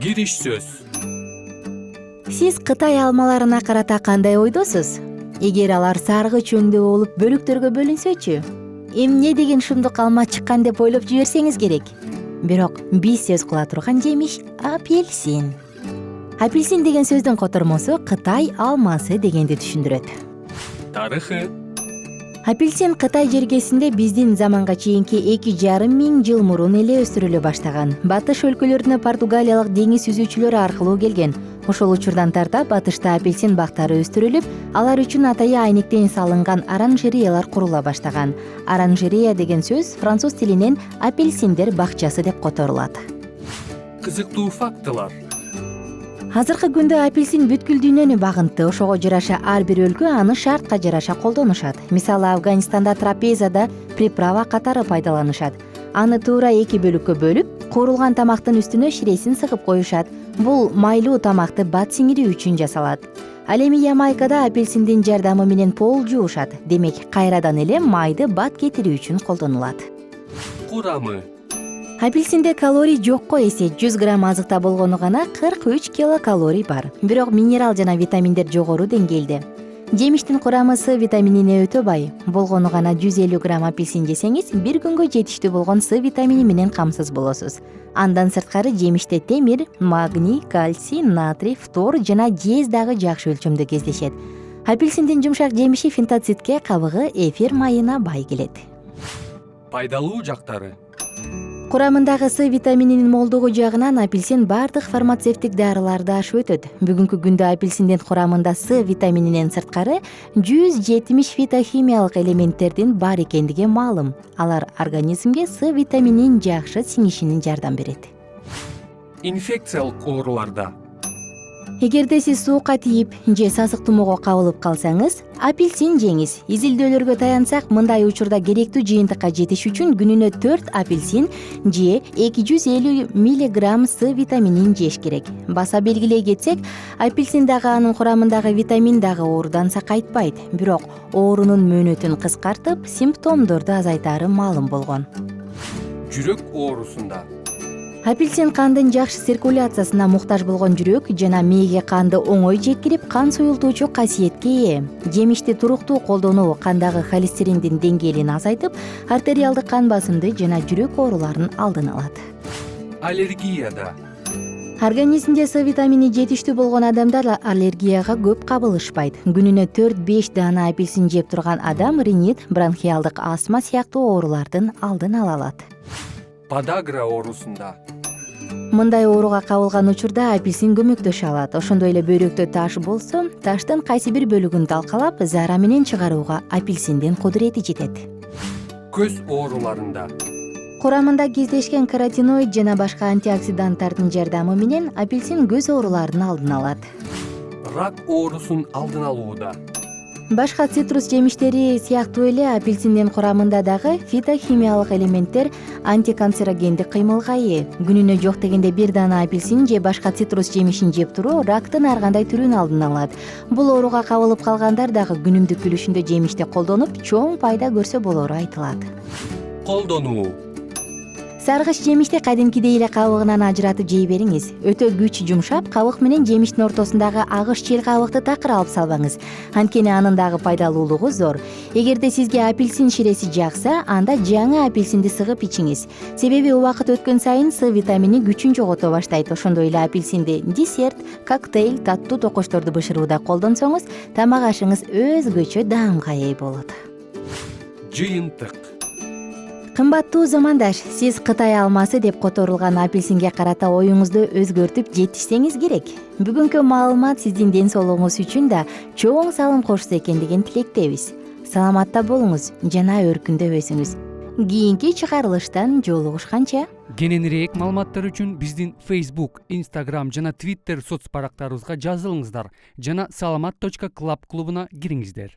Кириш сөз. Сиз Кытай алмаларына карата кандай ойдосуз? Эгер алар саргыч өңдүү болуп бөлүктөргө бөлүнсөчү, эмне деген шумдук алма чыккан деп ойлоп жиберсеңиз керек. Бирок биз сөз кыла турган жемиш апельсин. Апельсин деген сөздүн котормосу Кытай алмасы дегенди түшүндүрөт. Тарыхы. Апельсин Кытай жергесинде биздин заманга чейинки 2,5 миң жыл мурун эле өстүрүлө баштаган. Батыш өлкөлөрүнө португалиялык деңиз жүзүүчүлөрү аркылуу келген. Ошол учурдан тарта батышта апельсин бактары өстүрүлүп, алар үчүн атайы айнектен салынган оранжереялар курула баштаган. Оранжерея деген сөз француз тилинен апельсиндер бакчасы деп которулат. Кызыктуу фактылар. Азыркы күндө апельсин бүткүл дүйнөнү багынтты. Ошого жараша ар бир өлкө аны шартка жараша колдонушат. Мисалы, Афганистанда трапезада приправа катары пайдаланышат. Аны туура 2 бөлүккө бөлүп, куурулган тамактын үстүнө ширесин сыгып коюшат. Бул майлуу тамакты бат сиңирүү үчүн жасалат. Ал эми Ямайкада апельсиндин жардамы менен пол жуушат. Демек, кайрадан эле майды бат кетирүү үчүн колдонулат. Курамы. Апельсинде калорий жокко эсе 100 грамм азыкта болгону гана 43 килокалорий бар. Бирок минерал жана витаминдер жогору деңгээлде. Жемиштин курамы С витаминине өтө бай. Болгону гана 150 грамм апельсин жесеңиз, бир күнгө жетиштүү болгон С витамини менен камсыз болосуз. Андан сырткары жемиште темир, магний, кальций, натрий, фтор жана жез дагы жакшы өлчөмдө кездешет. Апельсиндин жумшак жемиши фитоцитке, кабыгы, эфир майына бай келет. Пайдалуу жактары. Курамындагы С витамининин молдугу жагынан апельсин бардык фармацевтик дарыларды ашып өтөт. Бүгүнкү күндө апельсиндин курамында С витамининен сырткары 170 фитохимиялык элементтердин бар экендиги маалым. Алар организмге С витаминин жакшы сиңишине жардам берет. Инфекциялык ооруларда. Эгерде сиз суукка тийип же сасык тумоого кабылып калсаңыз, апельсин жеңиз. Изилдөөлөргө таянсак, мындай учурда керектүү жыйынтыкка жетиш үчүн күнүнө 4 апельсин же 250 мг С витаминин жеш керек. Баса белгилей кетсек, апельсин дагы анын курамындагы витамин дагы оорудан сакайтпайт, бирок оорунун мөөнөтүн кыскартып, симптомдорду азайтаары маалым болгон. Жүрөк оорусунда. Апельсин кандын жакшы циркуляциясына муктаж болгон жүрөк жана мээге канды оңой жеткирип, кан суюлтуучу касиетке ээ. Жемишти туруктуу колдонуу кандагы холестериндин деңгээлин азайтып, артериалдык кан басымды жана жүрөк ооруларын алдын алат. Аллергияда. Организмде С витамини жетиштүү болгон адамдар аллергияга көп кабылышпайт. Күнүнө 4-5 даана апельсин жеп турган адам ринит, бронхиалдык астма сыяктуу оорулардын алдын ала алат. Подагра оорусунда. Мындай ооруга кабылган учурда апельсин көмөктөшө алат. Ошондой эле бөйрөктө таш болсо, таштын кайсы бир бөлүгүн талкалап, заара менен чыгарууга апельсиндин кудурети жетет. Көз ооруларында. Курамында кездешкен каротиноид жана башка антиоксиданттардын жардамы менен апельсин көз ооруларын алдын алат. Рак оорусун алдын алууда. Башка цитрус жемиштери сыяктуу эле апельсиндин курамында дагы фитохимиялык элементтер антиканцерогендик кыймылга ээ. Күнүнө жок дегенде 1 даана апельсин же башка цитрус жемишин жеп туруу рактын ар кандай түрүн алдын алат. Бул ооруга кабылып калгандар дагы күнүмдүк күлүшүндө жемишти колдонуп, чоң пайда көрсө болору айтылат. Колдонуу. Саргыч жемишти кадимкидей эле кабыгынан ажыратып жей бериңиз. Өтө күч жумшап, кабык менен жемиштин ортосундагы агыш жел кабыкты такыр алып салбаңыз. Анткени анын дагы пайдалуулугу зор. Эгерде сизге апельсин ширеси жакса, анда жаңы апельсинди сыгып ичиңиз. Себеби убакыт өткөн сайын С витамини күчүн жогото баштайт. Ошондой эле апельсинди десерт, коктейль, таттуу токочторду бышырууда колдонсоңуз, тамак ашыңыз өзгөчө даамга ээ болот. Жыйынтык. Кымбаттуу замандаш, сиз Кытай алмасы деп которулган апельсинге карата оюңузду өзгөртүп жетишсеңиз керек. Бүгүнкү маалымат сиздин ден соолугуңуз үчүн да чоң салым кошсо экен деген тилектебиз. Саламатта болуңуз жана өркүндө өсүңүз. Кийинки чыгарылыштан жолугушканча. Кененирээк маалыматтар үчүн биздин Facebook, Instagram жана Twitter соц барактарыбызга жазылыңыздар жана salamat.club клубуна кириңиздер.